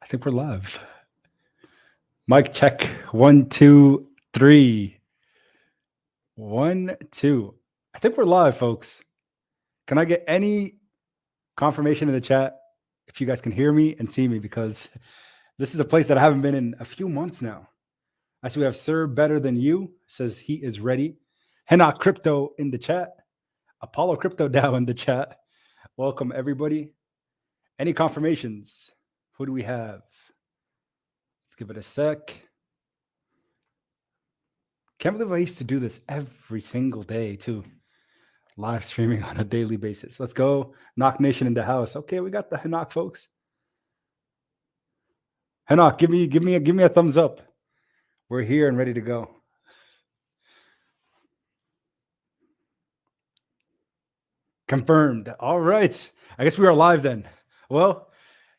I think we're live. Mic check. 1, 2, 3. 1, 2. I think we're live, folks. Can I get any confirmation in the chat if you guys can hear me and see me? Because this is a place that I haven't been in a few months now. I see we have Sir Better Than You says he is ready. Henna Crypto in the chat. Apollo Crypto Dow in the chat. Welcome, everybody. Any confirmations? Who do we have? Let's give it a sec. Can't believe I used to do this every single day too. Live streaming on a daily basis. Let's go. Knock Nation in the house. Okay, we got the Hanok folks. Hanok, give me a thumbs up. We're here and ready to go. Confirmed. All right. I guess we are live then. Well,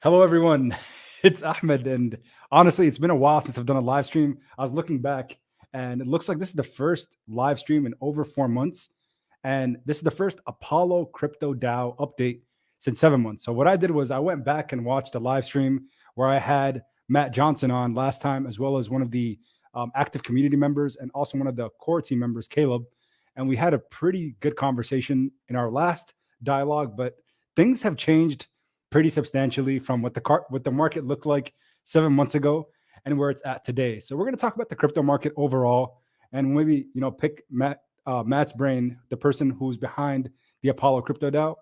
hello everyone. It's Ahmed, and honestly, it's been a while since I've done a live stream. I was looking back, and it looks like this is the first live stream in over 4 months. And this is the first Apollo Crypto DAO update since 7 months. So what I did was I went back and watched a live stream where I had Matt Johnson on last time, as well as one of the active community members and also one of the core team members, Caleb. And we had a pretty good conversation in our last dialogue, but things have changed pretty substantially from what the market looked like 7 months ago and where it's at today. So we're going to talk about the crypto market overall, and maybe pick Matt's brain, the person who's behind the Apollo Crypto DAO,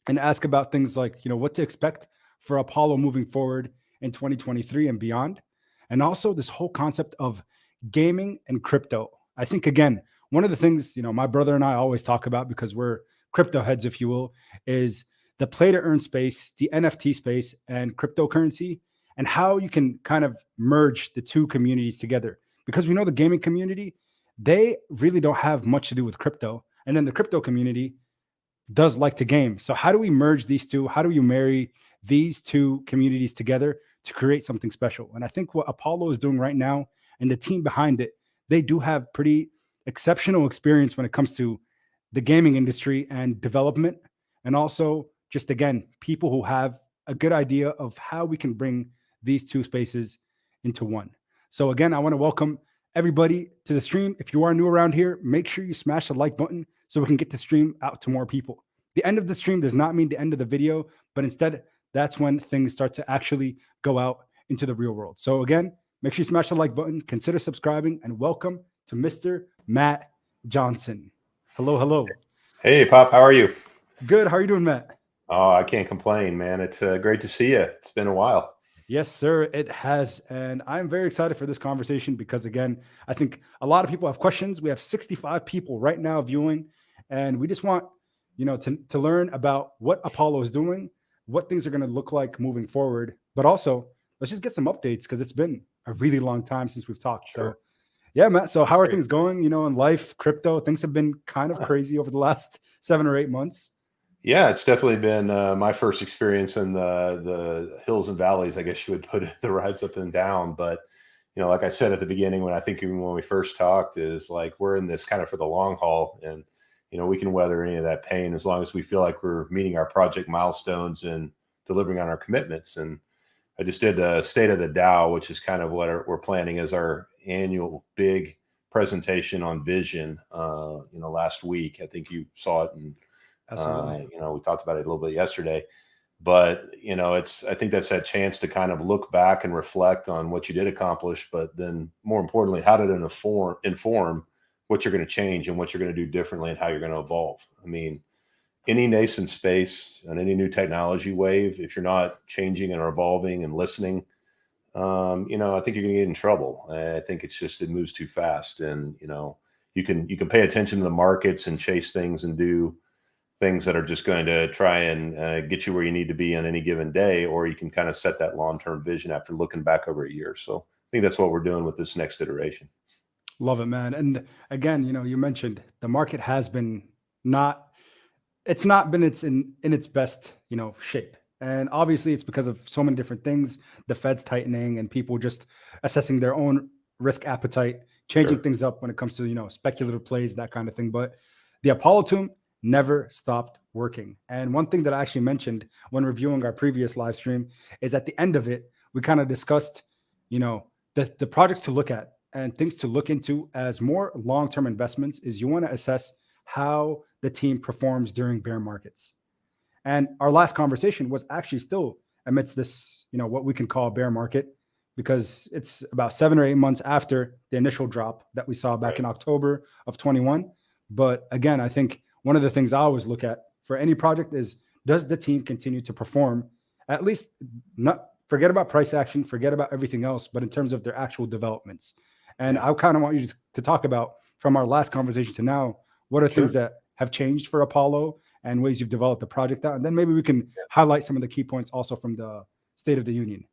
and ask about things like what to expect for Apollo moving forward in 2023 and beyond, and also this whole concept of gaming and crypto. I think again, one of the things my brother and I always talk about, because we're crypto heads, if you will, is the play to earn space, the NFT space, and cryptocurrency, and how you can kind of merge the two communities together. Because we know the gaming community, they really don't have much to do with crypto. And then the crypto community does like to game. So how do we merge these two? How do you marry these two communities together to create something special? And I think what Apollo is doing right now and the team behind it, they do have pretty exceptional experience when it comes to the gaming industry and development, and also just again people who have a good idea of how we can bring these two spaces into one. So again, I want to welcome everybody to the stream. If you are new around here, make sure you smash the like button so we can get the stream out to more people. The end of the stream does not mean the end of the video, but instead that's when things start to actually go out into the real world. So again, make sure you smash the like button, consider subscribing, and welcome to Mr. Matt Johnson. Hello, hello. Hey, Pop, how are you? Good. How are you doing, Matt? Oh, I can't complain, man. It's great to see you. It's been a while. Yes, sir, it has. And I'm very excited for this conversation because, again, I think a lot of people have questions. We have 65 people right now viewing, and we just want, to learn about what Apollo is doing, what things are going to look like moving forward. But also, let's just get some updates because it's been a really long time since we've talked. Sure. So, yeah, Matt. So how are things going, in life, crypto? Things have been kind of crazy over the last 7 or 8 months. Yeah, it's definitely been my first experience in the hills and valleys, I guess you would put it, the rides up and down. But, like I said at the beginning, when we first talked, is like we're in this kind of for the long haul. And, we can weather any of that pain as long as we feel like we're meeting our project milestones and delivering on our commitments. And I just did a State of the DAO, which is kind of what we're planning as our annual big presentation on vision, last week. I think you saw it, and Absolutely. we talked about it a little bit yesterday. But I think that's that chance to kind of look back and reflect on what you did accomplish, but then more importantly, how did it inform what you're going to change and what you're going to do differently and how you're going to evolve. I mean, any nascent space and any new technology wave, if you're not changing and evolving and listening, I think you're going to get in trouble. I think it moves too fast, and you can pay attention to the markets and chase things and do things that are just going to try and get you where you need to be on any given day, or you can kind of set that long-term vision after looking back over a year. So I think that's what we're doing with this next iteration. Love it, man. And again, you mentioned the market has been not been in its best, shape. And obviously it's because of so many different things, the Fed's tightening and people just assessing their own risk appetite, changing Sure. things up when it comes to, speculative plays, that kind of thing. But the Apollo never stopped working. And one thing that I actually mentioned when reviewing our previous live stream is at the end of it, we kind of discussed, you know, the projects to look at and things to look into as more long-term investments is you want to assess how the team performs during bear markets. And our last conversation was actually still amidst this, what we can call a bear market, because it's about 7 or 8 months after the initial drop that we saw back Right. in October of 21. But again, I think one of the things I always look at for any project is, does the team continue to perform, at least not forget about price action, forget about everything else, but in terms of their actual developments. And Yeah. I kind of want you to talk about, from our last conversation to now, what are things Sure. that have changed for Apollo and ways you've developed the project out. And then maybe we can highlight some of the key points also from the State of the Union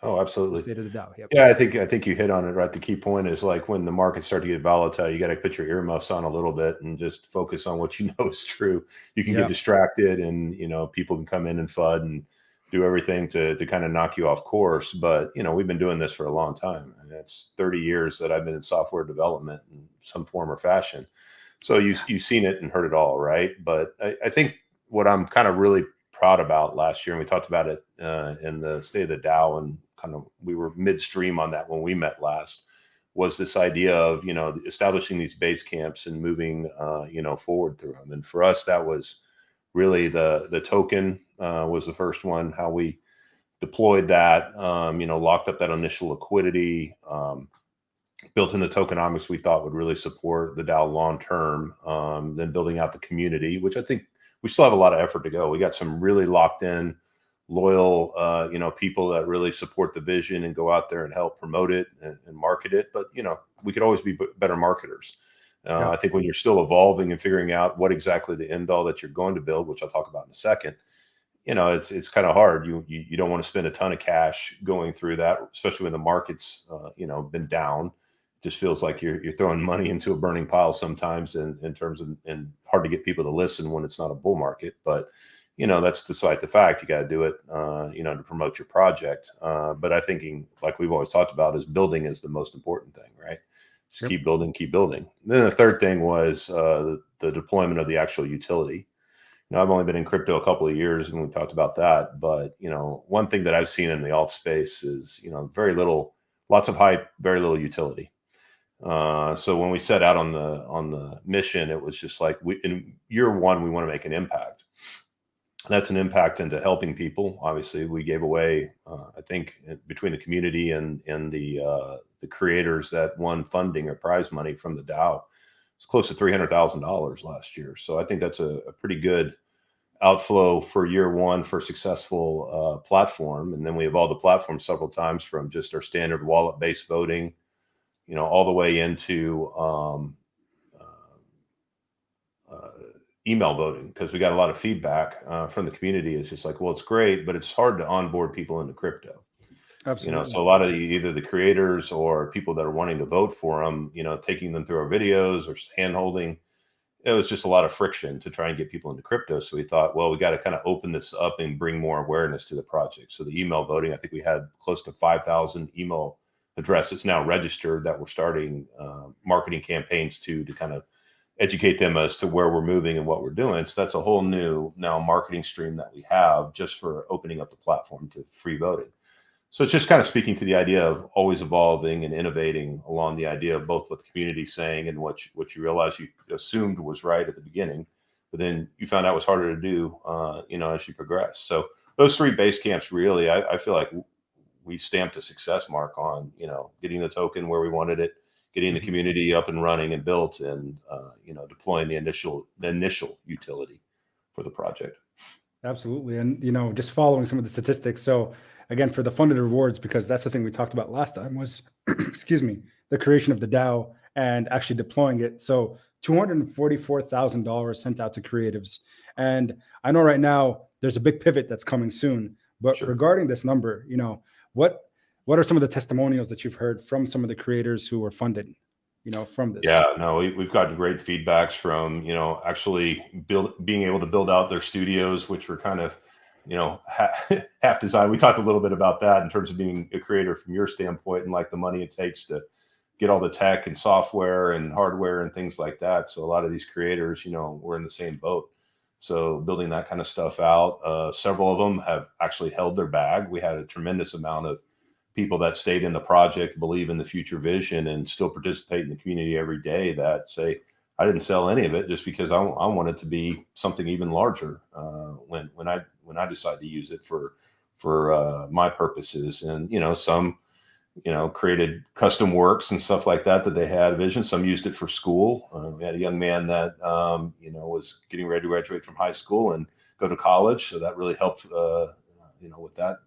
Oh, or absolutely. State of the Dow. Yep. Yeah, I think you hit on it right. The key point is like when the markets start to get volatile, you got to put your earmuffs on a little bit and just focus on what you know is true. You can get Yeah. distracted, and people can come in and FUD and do everything to kind of knock you off course. But we've been doing this for a long time, and it's 30 years that I've been in software development in some form or fashion. So you've seen it and heard it all, right? But I think what I'm kind of really proud about last year, and we talked about it in the State of the Dow, and kind of we were midstream on that when we met last, was this idea of establishing these base camps and moving forward through them. And for us, that was really the token was the first one. How we deployed that, locked up that initial liquidity. Built in the tokenomics we thought would really support the DAO long term. Then building out the community, which I think we still have a lot of effort to go. We got some really locked in, loyal, people that really support the vision and go out there and help promote it and market it. But we could always be better marketers. Yeah. I think when you're still evolving and figuring out what exactly the end all that you're going to build, which I'll talk about in a second, it's kind of hard. You don't want to spend a ton of cash going through that, especially when the market's been down. Just feels like you're throwing money into a burning pile sometimes in terms of, and hard to get people to listen when it's not a bull market. But that's despite the fact you got to do it to promote your project. But I thinking, like we've always talked about, is building is the most important thing, right? Just Yep. keep building, keep building. Then the third thing was the deployment of the actual utility. I've only been in crypto a couple of years, and we talked about that. But one thing that I've seen in the alt space is very little, lots of hype, very little utility. So when we set out on the mission, it was just like, in year one, we want to make an impact. That's an impact into helping people. Obviously, we gave away, I think, between the community and the creators that won funding or prize money from the DAO, it's close to $300,000 last year. So I think that's a pretty good outflow for year one for a successful platform. And then we evolved the platform several times from just our standard wallet-based voting, all the way into email voting, because we got a lot of feedback from the community. It's just like, well, it's great, but it's hard to onboard people into crypto. Absolutely. So a lot of either the creators or people that are wanting to vote for them, taking them through our videos or hand holding, it was just a lot of friction to try and get people into crypto. So we thought, well, we got to kind of open this up and bring more awareness to the project. So the email voting, I think we had close to 5,000 email addresses now registered that we're starting marketing campaigns to kind of educate them as to where we're moving and what we're doing. So that's a whole new now marketing stream that we have just for opening up the platform to free voting. So it's just kind of speaking to the idea of always evolving and innovating along the idea of both what the community's saying and what you realize you assumed was right at the beginning, but then you found out was harder to do, as you progress. So those three base camps, really, I feel like we stamped a success mark on, getting the token where we wanted it, getting the community up and running and built, and deploying the initial utility for the project. Absolutely. And, just following some of the statistics. So again, for the funded rewards, because that's the thing we talked about last time was, excuse me, the creation of the DAO and actually deploying it. So $244,000 sent out to creatives. And I know right now there's a big pivot that's coming soon, but Sure. regarding this number, what are some of the testimonials that you've heard from some of the creators who were funded, from this? Yeah, no, we've gotten great feedbacks from, actually being able to build out their studios, which were kind of, half designed. We talked a little bit about that in terms of being a creator from your standpoint, and like the money it takes to get all the tech and software and hardware and things like that. So a lot of these creators, were in the same boat. So building that kind of stuff out. Several of them have actually held their bag. We had a tremendous amount of people that stayed in the project, believe in the future vision, and still participate in the community every day, that say, I didn't sell any of it just because I want it to be something even larger when I decide to use it for my purposes. And some created custom works and stuff like that they had a vision. Some used it for school. We had a young man that was getting ready to graduate from high school and go to college, so that really helped with that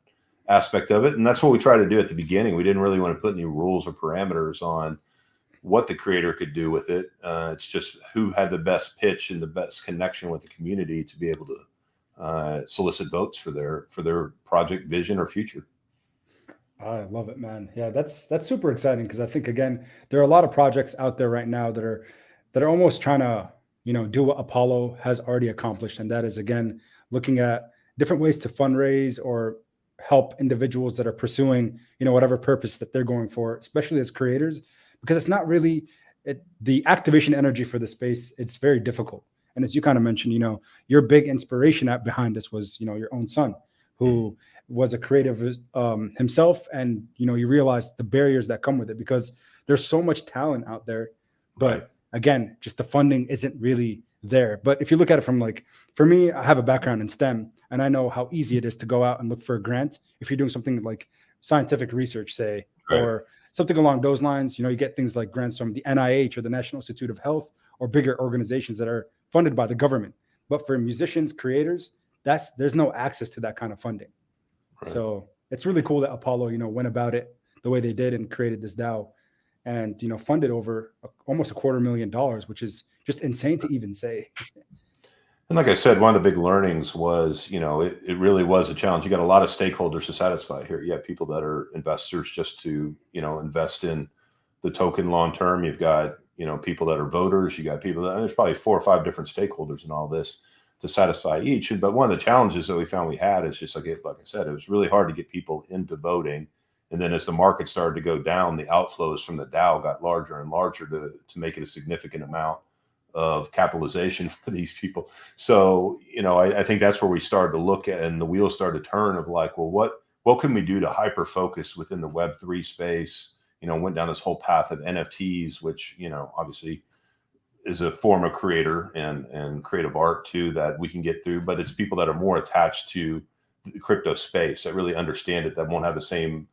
aspect of it. And that's what we tried to do at the beginning. We didn't really want to put any rules or parameters on what the creator could do with it. It's just who had the best pitch and the best connection with the community to be able to solicit votes for their project vision or future. I love it, man. Yeah, that's super exciting because I think again, there are a lot of projects out there right now that are almost trying to, do what Apollo has already accomplished. And that is again, looking at different ways to fundraise or help individuals that are pursuing, whatever purpose that they're going for, especially as creators, because it's not really the activation energy for the space. It's very difficult. And as you kind of mentioned, your big inspiration behind this was, your own son who was a creative himself, and you realize the barriers that come with it because there's so much talent out there, but Right. again, just the funding isn't really there. But if you look at it from for me, I have a background in STEM, and I know how easy it is to go out and look for a grant if you're doing something like scientific research, say, Right. or something along those lines. You get things like grants from the NIH or the National Institute of Health or bigger organizations that are funded by the government. But for musicians, creators, there's no access to that kind of funding. Right. So it's really cool that Apollo, went about it the way they did and created this DAO and, funded over almost $250,000, which is just insane to even say. And like I said, one of the big learnings was, it really was a challenge. You got a lot of stakeholders to satisfy here. You have people that are investors just to, invest in the token long term. You've got, people that are voters. You got people there's probably 4 or 5 different stakeholders in all this to satisfy each. But one of the challenges that we found we had is just like I said, it was really hard to get people into voting. And then as the market started to go down, the outflows from the DAO got larger and larger to make it a significant amount of capitalization for these people. So, I think that's where we started to look at, and the wheels started to turn of like, well, what can we do to hyper focus within the Web3 space? Went down this whole path of NFTs, which, obviously is a form of creator and creative art too, that we can get through, but it's people that are more attached to the crypto space that really understand it, that won't have the same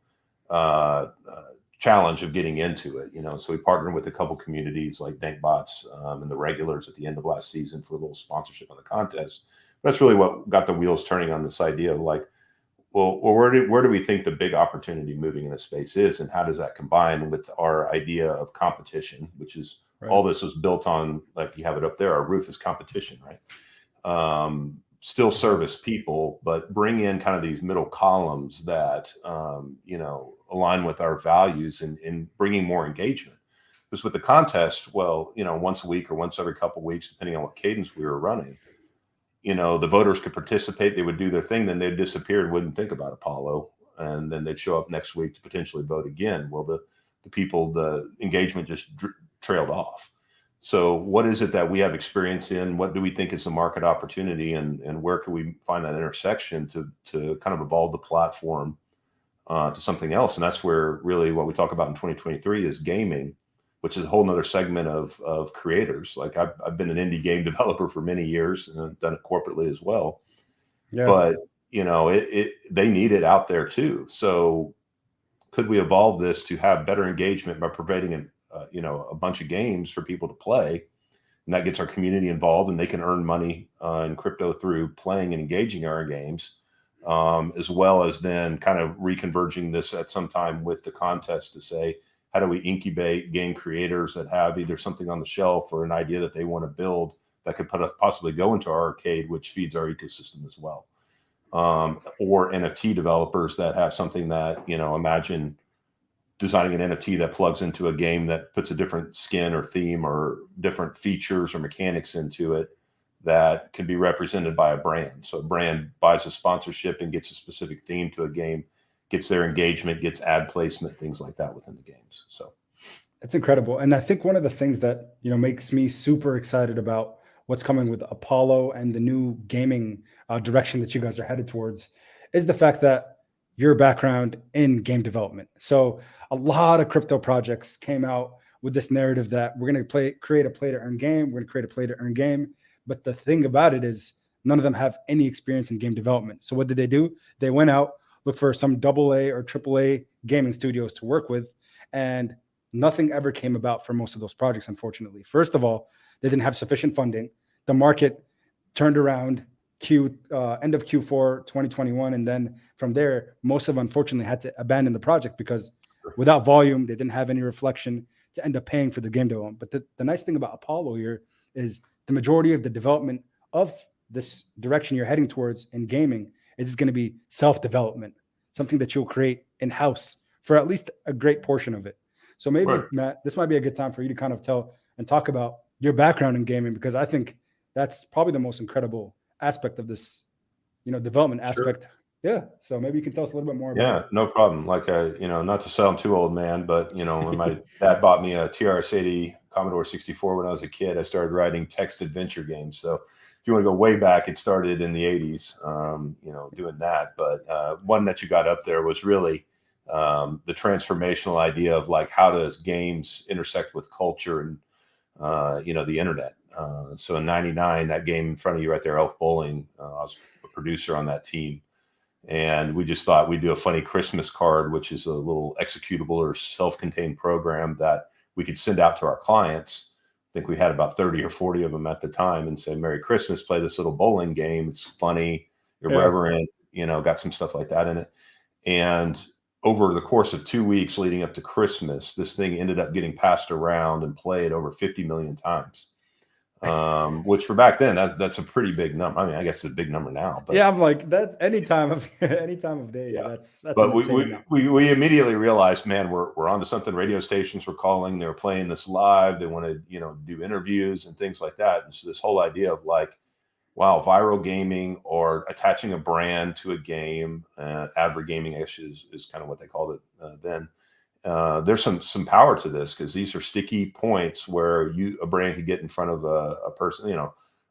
challenge of getting into it. So we partnered with a couple communities like Dankbots and the regulars at the end of last season for a little sponsorship on the contest. But that's really what got the wheels turning on this idea of like, well, where do we think the big opportunity moving in the space is, and how does that combine with our idea of competition, which is Right. all this was built on, like you have it up there, our roof is competition, right? Still service people, but bring in kind of these middle columns that, align with our values and bringing more engagement. Because with the contest, well, once a week or once every couple of weeks, depending on what cadence we were running, the voters could participate, they would do their thing, then they'd disappear, wouldn't think about Apollo, and then they'd show up next week to potentially vote again. Well, the engagement just trailed off. So what is it that we have experience in? What do we think is the market opportunity, and where can we find that intersection to kind of evolve the platform to something else? And that's where really what we talk about in 2023 is gaming, which is a whole nother segment of creators. Like I've been an indie game developer for many years and I've done it corporately as well. Yeah. But they need it out there too. So could we evolve this to have better engagement by providing a bunch of games for people to play, and that gets our community involved, and they can earn money in crypto through playing and engaging our games, as well as then kind of reconverging this at some time with the contest to say, how do we incubate game creators that have either something on the shelf or an idea that they want to build that could possibly go into our arcade, which feeds our ecosystem as well. Or NFT developers that have something that, imagine designing an NFT that plugs into a game that puts a different skin or theme or different features or mechanics into it that can be represented by a brand. So a brand buys a sponsorship and gets a specific theme to a game, gets their engagement, gets ad placement, things like that within the games. So it's incredible. And I think one of the things that, makes me super excited about what's coming with Apollo and the new gaming direction that you guys are headed towards is the fact that your background in game development. So a lot of crypto projects came out with this narrative that we're going to create a play to earn game. We're going to create a play to earn game. But the thing about it is none of them have any experience in game development. So what did they do? They went out, looked for some AA or AAA gaming studios to work with, and nothing ever came about for most of those projects, unfortunately. First of all, they didn't have sufficient funding. The market turned around end of Q4 2021, and then from there, most of them unfortunately had to abandon the project because without volume, they didn't have any reflection to end up paying for the game development. But the nice thing about Apollo here is the majority of the development of this direction you're heading towards in gaming is going to be self-development, something that you'll create in-house for at least a great portion of it. So maybe, Right. Matt, this might be a good time for you to kind of tell and talk about your background in gaming, because I think that's probably the most incredible aspect of this, development Sure. aspect. Yeah. So maybe you can tell us a little bit more about Yeah, no problem. Like, not to sound too old, man, but when my it. dad bought me a TRS-80 Commodore 64 when I was a kid, I started writing text adventure games. So if you want to go way back, it started in the 80s, doing that. But one that you got up there was really the transformational idea of like, how does games intersect with culture and, the internet. So in 99, that game in front of you right there, Elf Bowling, I was a producer on that team. And we just thought we'd do a funny Christmas card, which is a little executable or self-contained program that we could send out to our clients. I think we had about 30 or 40 of them at the time, and say, Merry Christmas, play this little bowling game. It's funny, Yeah. irreverent, got some stuff like that in it. And over the course of 2 weeks leading up to Christmas, this thing ended up getting passed around and played over 50 million times. Which for back then, that's a pretty big number. I mean, I guess it's a big number now, but Yeah. I'm like, that's any time of any time of day. yeah. That's an But we insane we amount. we immediately realized, man, we're onto something. Radio stations were calling. They were playing this live. They wanted, do interviews and things like that. And so this whole idea of like, wow, viral gaming or attaching a brand to a game, advert gaming is kind of what they called it then. There's some power to this because these are sticky points where a brand could get in front of a person.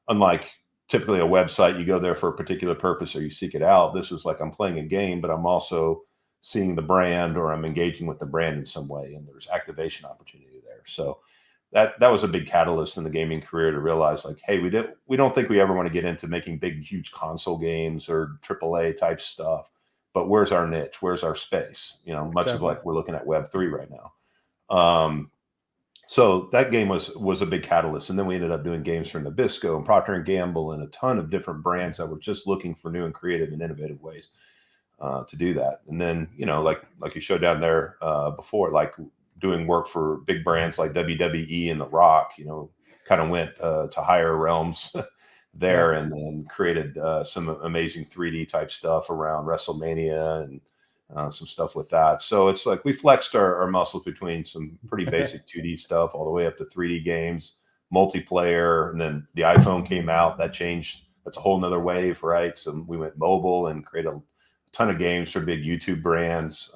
Unlike typically a website, you go there for a particular purpose or you seek it out. This is like, I'm playing a game, but I'm also seeing the brand or I'm engaging with the brand in some way, and there's activation opportunity there. So that was a big catalyst in the gaming career to realize like, hey, we don't think we ever want to get into making big, huge console games or AAA type stuff, but where's our niche? Where's our space? Much of Exactly. like we're looking at Web3 right now. So that game was a big catalyst, and then we ended up doing games for Nabisco and Procter and Gamble and a ton of different brands that were just looking for new and creative and innovative ways to do that. And then like you showed down there before, like doing work for big brands like WWE and The Rock, kind of went to higher realms Yeah. there, and then created some amazing 3D type stuff around WrestleMania and some stuff with that. So it's like we flexed our muscles between some pretty basic 2D stuff all the way up to 3D games, multiplayer, and then the iPhone came out. That changed. That's a whole nother wave, right? So we went mobile and created a ton of games for big YouTube brands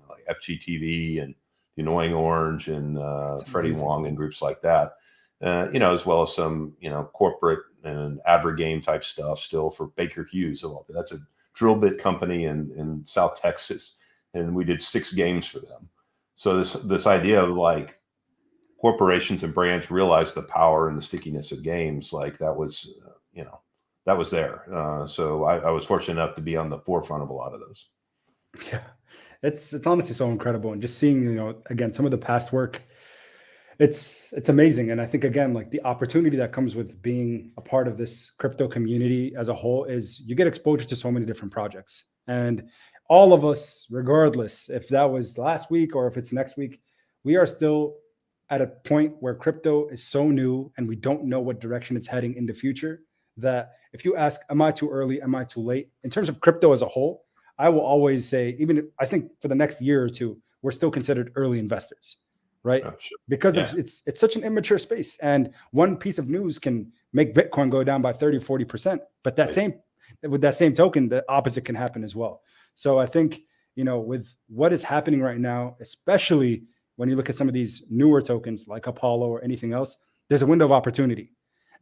like FGTV and The Annoying Orange and That's Freddie amazing. Wong and groups like that. As well as some, corporate and advert game type stuff still for Baker Hughes. That's a drill bit company in South Texas, and we did 6 games for them. So this idea of like corporations and brands realize the power and the stickiness of games, like that was that was there. So I was fortunate enough to be on the forefront of a lot of those. Yeah. It's honestly so incredible. And just seeing, again, some of the past work, it's amazing. And I think again, like the opportunity that comes with being a part of this crypto community as a whole is you get exposure to so many different projects. And all of us, regardless if that was last week or if it's next week, we are still at a point where crypto is so new and we don't know what direction it's heading in the future, that if you ask, am I too early? Am I too late? In terms of crypto as a whole, I will always say, I think for the next year or two, we're still considered early investors, right? Oh, sure. Because Yeah. of it's such an immature space, and one piece of news can make Bitcoin go down by 30, 40%. But Right. with that same token, the opposite can happen as well. So I think, with what is happening right now, especially when you look at some of these newer tokens like Apollo or anything else, there's a window of opportunity.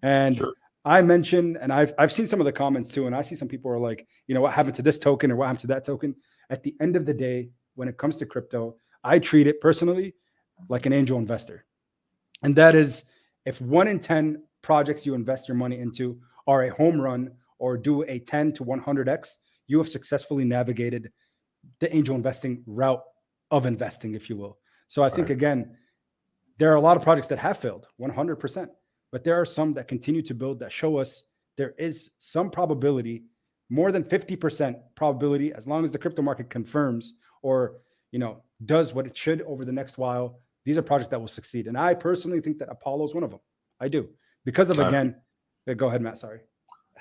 And Sure. I mentioned, and I've seen some of the comments too, and I see some people are like, what happened to this token or what happened to that token? At the end of the day, when it comes to crypto, I treat it personally like an angel investor. And that is, if 1 in 10 projects you invest your money into are a home run or do a 10 to 100x, you have successfully navigated the angel investing route of investing, if you will. So I think, Right. again, there are a lot of projects that have failed 100%, but there are some that continue to build that show us there is some probability, more than 50% probability, as long as the crypto market confirms or, does what it should over the next while. These are projects that will succeed. And I personally think that Apollo is one of them. I do. Because of, I again, go ahead, Matt. Sorry.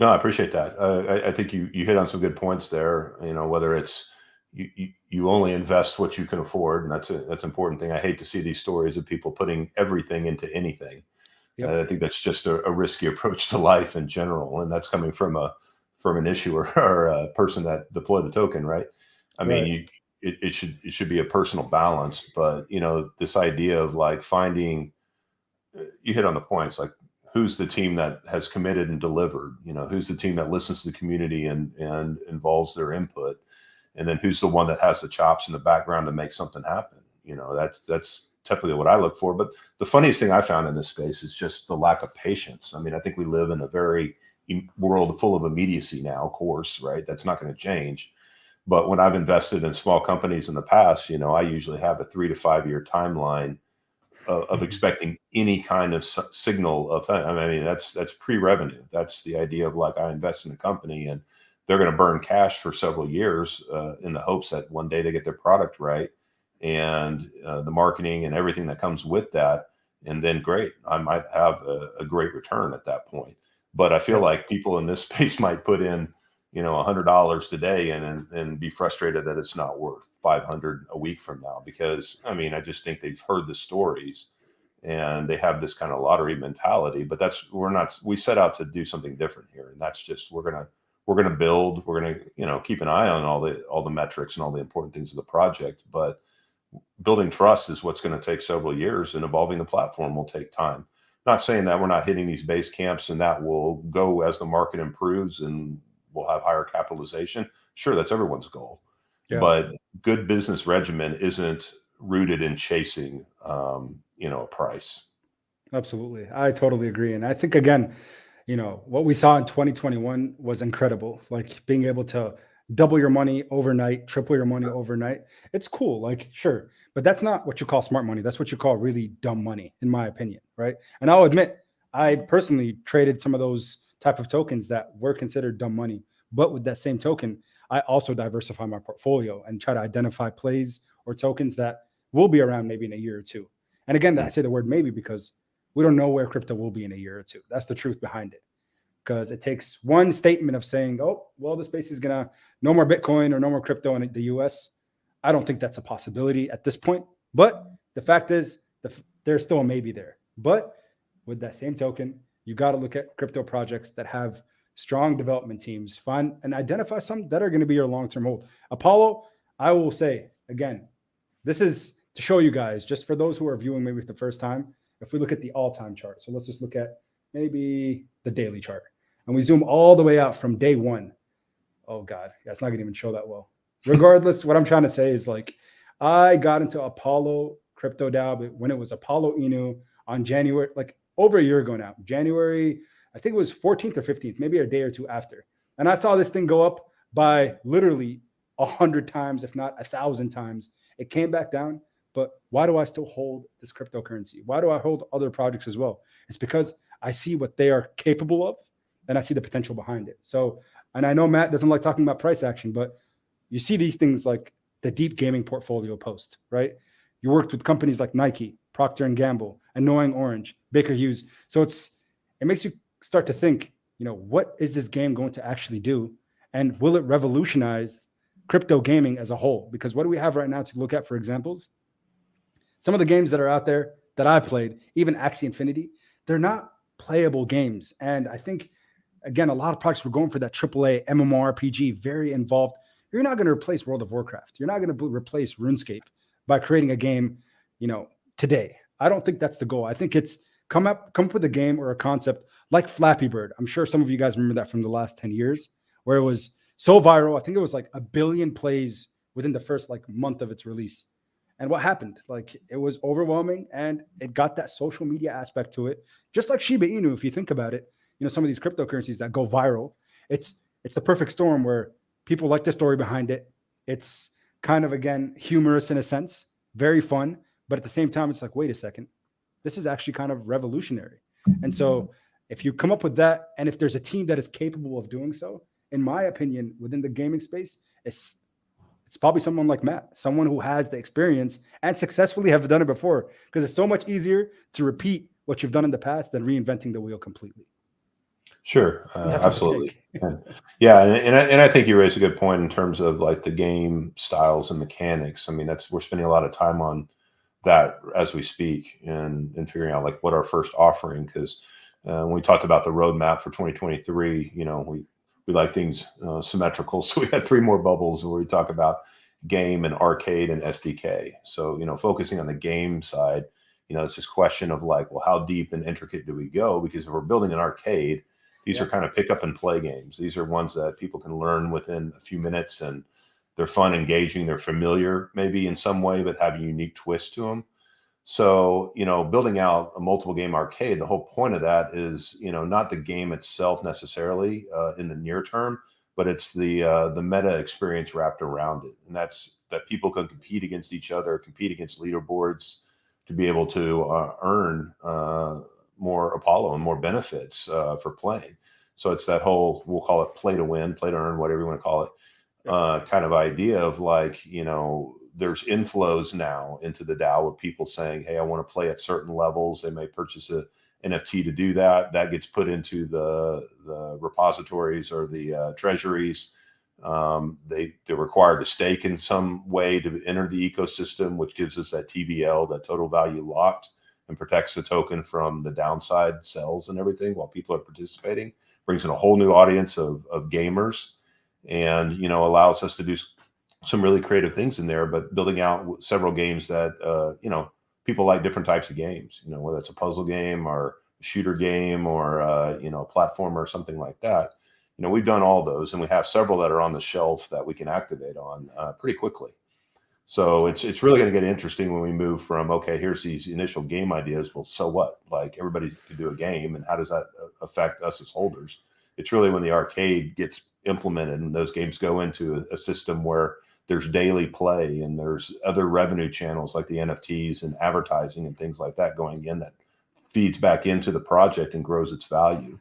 No, I appreciate that. I think you hit on some good points there. Whether it's you only invest what you can afford, and that's an important thing. I hate to see these stories of people putting everything into anything. Yep. I think that's just a risky approach to life in general, and that's coming from an issuer or a person that deployed the token, right? I mean, Right. it should be a personal balance, but this idea of like finding, you hit on the points, like who's the team that has committed and delivered, who's the team that listens to the community and involves their input, and then who's the one that has the chops in the background to make something happen. That's typically what I look for. But the funniest thing I found in this space is just the lack of patience. I mean, I think we live in a very world full of immediacy now, of course, right? That's not going to change. But when I've invested in small companies in the past, I usually have a 3 to 5 year timeline of expecting any kind of signal of, I mean, that's pre-revenue. That's the idea of like, I invest in a company and they're going to burn cash for several years in the hopes that one day they get their product right, and the marketing and everything that comes with that. And then great, I might have a great return at that point. But I feel Yep. like people in this space might put in, $100 today and be frustrated that it's not worth 500 a week from now, because I mean, I just think they've heard the stories and they have this kind of lottery mentality. But we set out to do something different here, and that's just, we're going to build, we're going to keep an eye on all the metrics and all the important things of the project. But building trust is what's going to take several years, and evolving the platform will take time. Not saying that we're not hitting these base camps and that will go as the market improves and we'll have higher capitalization. Sure, that's everyone's goal. Yeah. But good business regimen isn't rooted in chasing, a price. Absolutely. I totally agree. And I think, again, what we saw in 2021 was incredible. Like being able to double your money overnight, triple your money overnight. It's cool. Like, sure. But that's not what you call smart money. That's what you call really dumb money, in my opinion. Right. And I'll admit, I personally traded some of those type of tokens that were considered dumb money. But with that same token, I also diversify my portfolio and try to identify plays or tokens that will be around maybe in a year or two. And again, I say the word maybe because we don't know where crypto will be in a year or two. That's the truth behind it. Because it takes one statement of saying, oh, well, the space is going to no more Bitcoin or no more crypto in the US. I don't think that's a possibility at this point. But the fact is, there's still a maybe there. But with that same token, you got to look at crypto projects that have strong development teams, find and identify some that are going to be your long-term hold. Apollo, I will say again, this is to show you guys, just for those who are viewing maybe for the first time, if we look at the all-time chart. So let's just look at maybe the daily chart. And we zoom all the way out from day one. Oh God, yeah, it's not going to even show that well. Regardless, what I'm trying to say is like, I got into Apollo Crypto DAO when it was Apollo Inu on January, like over a year ago now, January, I think it was 14th or 15th, maybe a day or two after. And I saw this thing go up by literally 100 times, if not 1,000 times. It came back down. But why do I still hold this cryptocurrency? Why do I hold other projects as well? It's because I see what they are capable of and I see the potential behind it. So, and I know Matt doesn't like talking about price action, but you see these things like the Deep Gaming Portfolio post, right? You worked with companies like Nike, Procter and Gamble, Annoying Orange, Baker Hughes. So it makes you start to think, what is this game going to actually do? And will it revolutionize crypto gaming as a whole? Because what do we have right now to look at for examples? Some of the games that are out there that I've played, even Axie Infinity, they're not playable games. And I think, again, a lot of projects were going for that AAA MMORPG, very involved. You're not going to replace World of Warcraft. You're not going to replace RuneScape by creating a game, today. I don't think that's the goal. I think it's come up with a game or a concept like Flappy Bird. I'm sure some of you guys remember that from the last 10 years, where it was so viral. I think it was like 1 billion plays within the first like month of its release. And what happened? Like it was overwhelming and it got that social media aspect to it. Just like Shiba Inu, if you think about it, some of these cryptocurrencies that go viral, it's the perfect storm where people like the story behind it. It's kind of again humorous in a sense, very fun, but at the same time, it's like, wait a second, this is actually kind of revolutionary. And so if you come up with that, and if there's a team that is capable of doing so, in my opinion, within the gaming space, it's probably someone like Matt, someone who has the experience and successfully have done it before, because it's so much easier to repeat what you've done in the past than reinventing the wheel completely. Sure, That's my absolutely. take. Yeah, and I think you raised a good point in terms of like the game styles and mechanics. I mean, we're spending a lot of time on that as we speak, and figuring out like what our first offering, because when we talked about the roadmap for 2023, we like things symmetrical. So we had three more bubbles where we talk about game and arcade and SDK. So focusing on the game side, it's this question of like, well, how deep and intricate do we go? Because if we're building an arcade, these are kind of pick up and play games. These are ones that people can learn within a few minutes, and they're fun, engaging, they're familiar maybe in some way, but have a unique twist to them. So, building out a multiple game arcade, the whole point of that is, not the game itself necessarily in the near term, but it's the meta experience wrapped around it. And that's that people can compete against each other, compete against leaderboards to be able to earn more Apollo and more benefits for playing. So it's that whole, we'll call it play to win, play to earn, whatever you want to call it, kind of idea of like, there's inflows now into the DAO with people saying, hey, I want to play at certain levels. They may purchase a NFT to do that. That gets put into the repositories or the treasuries. They're required to stake in some way to enter the ecosystem, which gives us that TVL, that total value locked, and protects the token from the downside sells and everything while people are participating. Brings in a whole new audience of gamers, and allows us to do some really creative things in there, but building out several games that people like different types of games, whether it's a puzzle game or a shooter game or a platformer or something like that. We've done all those, and we have several that are on the shelf that we can activate on pretty quickly. So it's really going to get interesting when we move from, okay, here's these initial game ideas. Well, so what? Like everybody could do a game, and how does that affect us as holders? It's really when the arcade gets implemented and those games go into a system where there's daily play and there's other revenue channels like the NFTs and advertising and things like that going in, that feeds back into the project and grows its value.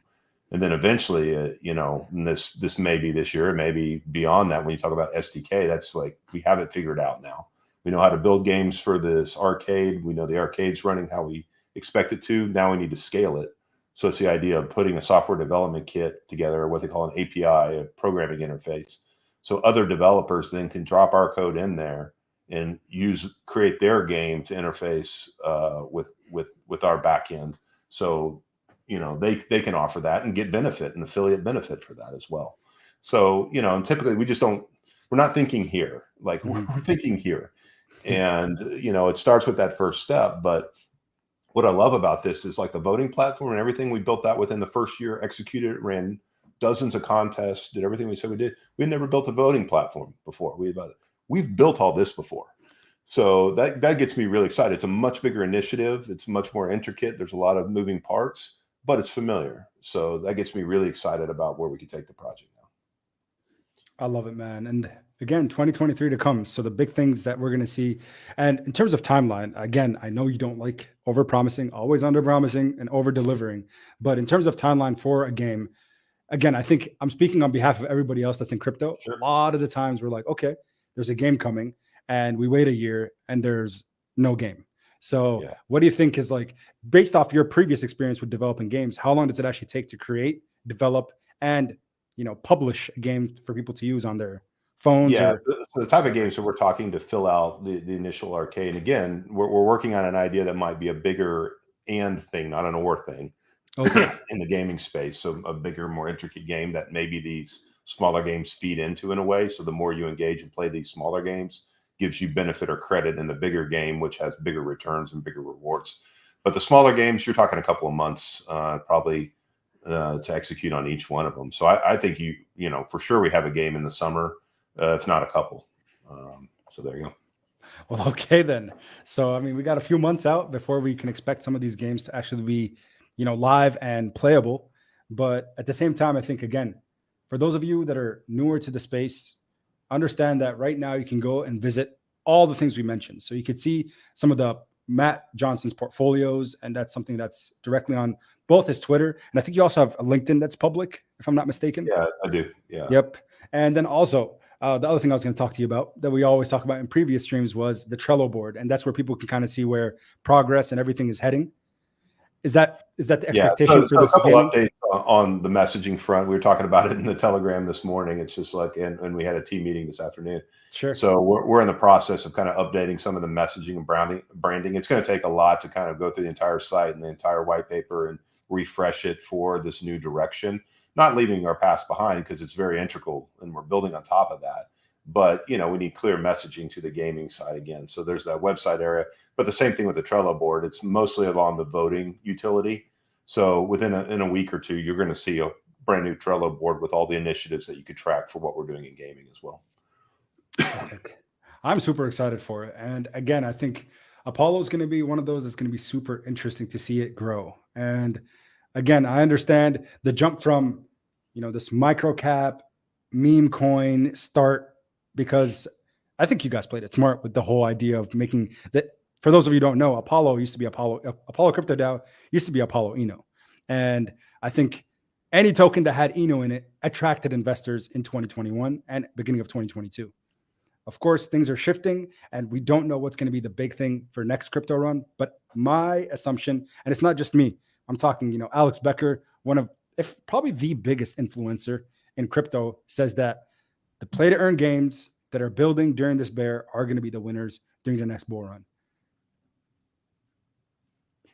And then eventually, and this may be this year, maybe beyond that. When you talk about SDK, that's like, we have it figured out now. We know how to build games for this arcade. We know the arcade's running how we expect it to. Now we need to scale it. So it's the idea of putting a software development kit together, what they call an API, a programming interface. So other developers then can drop our code in there and create their game to interface with our backend. So they can offer that and get benefit and affiliate benefit for that as well. So and typically we're not thinking here, like we're thinking here, and it starts with that first step. But what I love about this is like the voting platform and everything. We built that within the first year, executed it, ran dozens of contests, did everything we said we did. We never built a voting platform before. We've built all this before. So that gets me really excited. It's a much bigger initiative. It's much more intricate. There's a lot of moving parts, but it's familiar. So that gets me really excited about where we can take the project now. I love it, man. And again, 2023 to come. So the big things that we're going to see. And in terms of timeline, again, I know you don't like over promising, always under promising and over delivering. But in terms of timeline for a game, again, I think I'm speaking on behalf of everybody else that's in crypto. Sure. A lot of the times we're like, okay, there's a game coming, and we wait a year and there's no game. So what do you think is, like, based off your previous experience with developing games, how long does it actually take to create, develop, and publish a game for people to use on their phones? So the type of games that we're talking to fill out the initial arcade. And again, we're working on an idea that might be a bigger thing, not an or thing. Okay. In the gaming space. So a bigger, more intricate game that maybe these smaller games feed into in a way. So the more you engage and play these smaller games, gives you benefit or credit in the bigger game, which has bigger returns and bigger rewards. But the smaller games, you're talking a couple of months, probably to execute on each one of them. So I think for sure we have a game in the summer, if not a couple. So there you go. Well, okay then. So, I mean, we got a few months out before we can expect some of these games to actually be, live and playable. But at the same time, I think, again, for those of you that are newer to the space, understand that right now you can go and visit all the things we mentioned. So you could see some of the Matt Johnson's portfolios, and that's something that's directly on both his Twitter. And I think you also have a LinkedIn that's public, if I'm not mistaken. Yeah, I do. Yeah. Yep. And then also, the other thing I was going to talk to you about that we always talk about in previous streams was the Trello board, and that's where people can kind of see where progress and everything is heading. Is that the expectation for so a this couple gaming? updates on the messaging front. We were talking about it in the Telegram this morning. It's just like, and we had a team meeting this afternoon. Sure. So we're in the process of kind of updating some of the messaging and branding. It's going to take a lot to kind of go through the entire site and the entire white paper and refresh it for this new direction. Not leaving our past behind, because it's very integral and we're building on top of that. But we need clear messaging to the gaming side again. So there's that website area, but the same thing with the Trello board. It's mostly on the voting utility. So within a week or two, you're going to see a brand new Trello board with all the initiatives that you could track for what we're doing in gaming as well. I'm super excited for it. And again, I think Apollo is going to be one of those that's going to be super interesting to see it grow. And again, I understand the jump from, this micro cap meme coin start, because I think you guys played it smart with the whole idea of making that. For those of you who don't know, Apollo used to be Apollo Crypto DAO used to be Apollo Eno. And I think any token that had Eno in it attracted investors in 2021 and beginning of 2022. Of course, things are shifting and we don't know what's going to be the big thing for next crypto run. But my assumption, and it's not just me, I'm talking, Alex Becker, one of, if probably the biggest influencer in crypto, says that the play to earn games that are building during this bear are going to be the winners during the next bull run.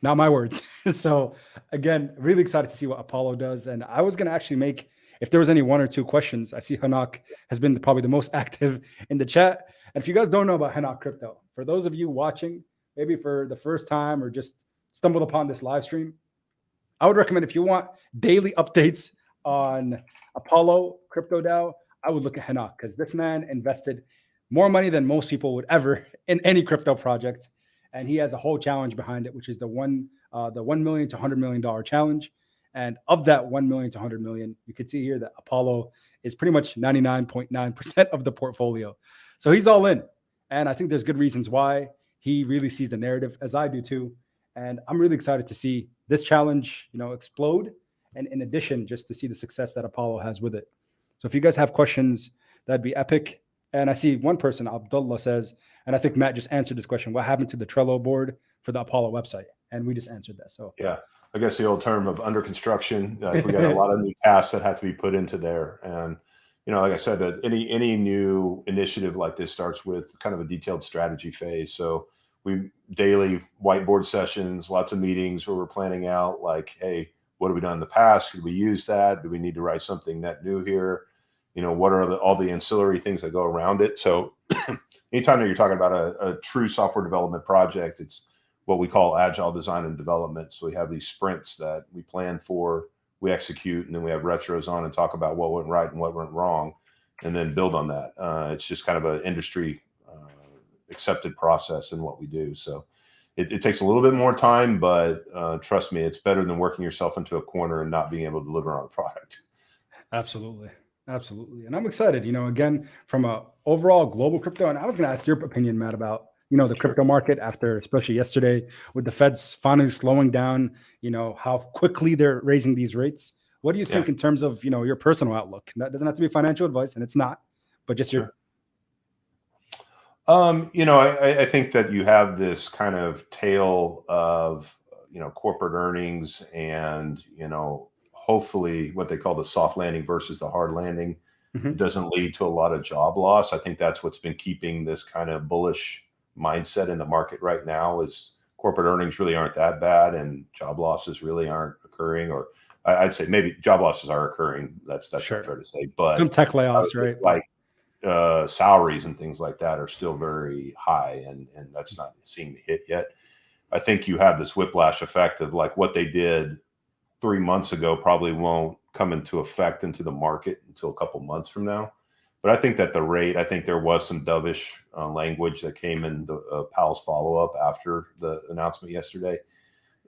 Not my words. So again, really excited to see what Apollo does. And I was going to actually make, if there was any one or two questions, I see Hanak has been probably the most active in the chat. And if you guys don't know about Hanak Crypto, for those of you watching, maybe for the first time or just stumbled upon this live stream, I would recommend, if you want daily updates on Apollo Crypto DAO, I would look at Hanak, because this man invested more money than most people would ever in any crypto project. And he has a whole challenge behind it, which is the $1 million to $100 million challenge. And of that 1 million to 100 million, you can see here that Apollo is pretty much 99.9% of the portfolio. So he's all in. And I think there's good reasons why. He really sees the narrative, as I do too. And I'm really excited to see this challenge, explode. And in addition, just to see the success that Apollo has with it. So if you guys have questions, that'd be epic. And I see one person, Abdullah, says, and I think Matt just answered this question, what happened to the Trello board for the Apollo website? And we just answered that. So yeah, I guess the old term of under construction. We got a lot of new tasks that have to be put into there. And, like I said, any new initiative like this starts with kind of a detailed strategy phase. So we daily whiteboard sessions, lots of meetings where we're planning out like, hey, what have we done in the past? Could we use that? Do we need to write something net new here? What are all the ancillary things that go around it? So anytime that you're talking about a true software development project, it's what we call agile design and development. So we have these sprints that we plan for, we execute, and then we have retros on and talk about what went right and what went wrong, and then build on that. It's just kind of an industry accepted process in what we do. So it takes a little bit more time, but trust me, it's better than working yourself into a corner and not being able to deliver on a product. Absolutely. Absolutely. And I'm excited, again, from a overall global crypto. And I was going to ask your opinion, Matt, about, the crypto market after, especially yesterday, with the Feds finally slowing down, how quickly they're raising these rates. What do you think in terms of, your personal outlook? That doesn't have to be financial advice, and it's not, but just your. I think that you have this kind of tale of, corporate earnings and, hopefully what they call the soft landing versus the hard landing. It doesn't lead to a lot of job loss. I think that's what's been keeping this kind of bullish mindset in the market right now, is corporate earnings really aren't that bad and job losses really aren't occurring. Or I'd say maybe job losses are occurring. That's Sure. fair to say, but some tech layoffs, right? Like salaries and things like that are still very high, and that's not seeing the hit yet. I think you have this whiplash effect of like what they did 3 months ago probably won't come into effect into the market until a couple months from now. But I think that the rate, I think there was some dovish language that came in Powell's follow up after the announcement yesterday,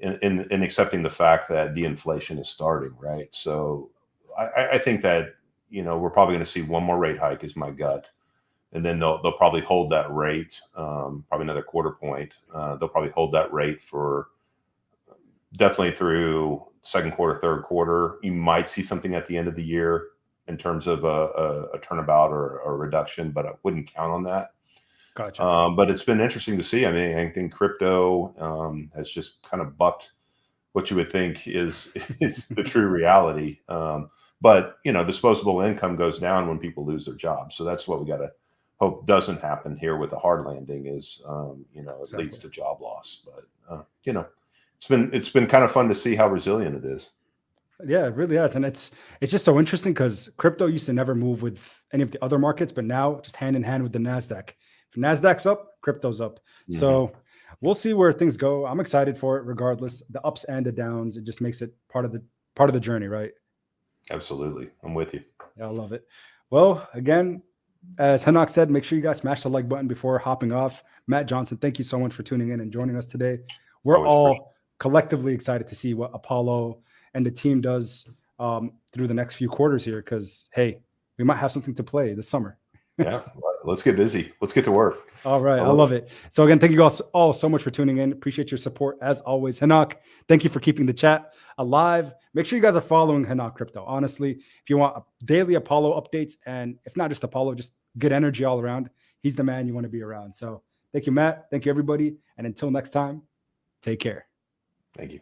in accepting the fact that de-inflation is starting, right? So I think that we're probably going to see one more rate hike, is my gut, and then they'll probably hold that rate, probably another quarter point. They'll probably hold that rate for definitely through second quarter, third quarter. You might see something at the end of the year in terms of a turnabout or a reduction, but I wouldn't count on that. Gotcha. But it's been interesting to see. I mean, I think crypto has just kind of bucked what you would think is the true reality. But disposable income goes down when people lose their jobs. So that's what we got to hope doesn't happen here with the hard landing. Is it leads to job loss. But it's been kind of fun to see how resilient it is. Yeah, it really has. And it's just so interesting because crypto used to never move with any of the other markets, but now just hand in hand with the NASDAQ. If NASDAQ's up, crypto's up. Mhm. So we'll see where things go. I'm excited for it regardless. The ups and the downs, it just makes it part of the journey, right? Absolutely. I'm with you. Yeah, I love it. Well, again, as Hanok said, make sure you guys smash the like button before hopping off. Matt Johnson, thank you so much for tuning in and joining us today. We're Always appreciate all collectively excited to see what Apollo and the team does through the next few quarters here, because, hey, we might have something to play this summer. Yeah, let's get busy. Let's get to work. All right. I love it. So again, thank you guys all so much for tuning in. Appreciate your support as always. Hanok, thank you for keeping the chat alive. Make sure you guys are following Hanok Crypto. Honestly, if you want daily Apollo updates, and if not just Apollo, just good energy all around, he's the man you want to be around. So thank you, Matt. Thank you, everybody. And until next time, take care. Thank you.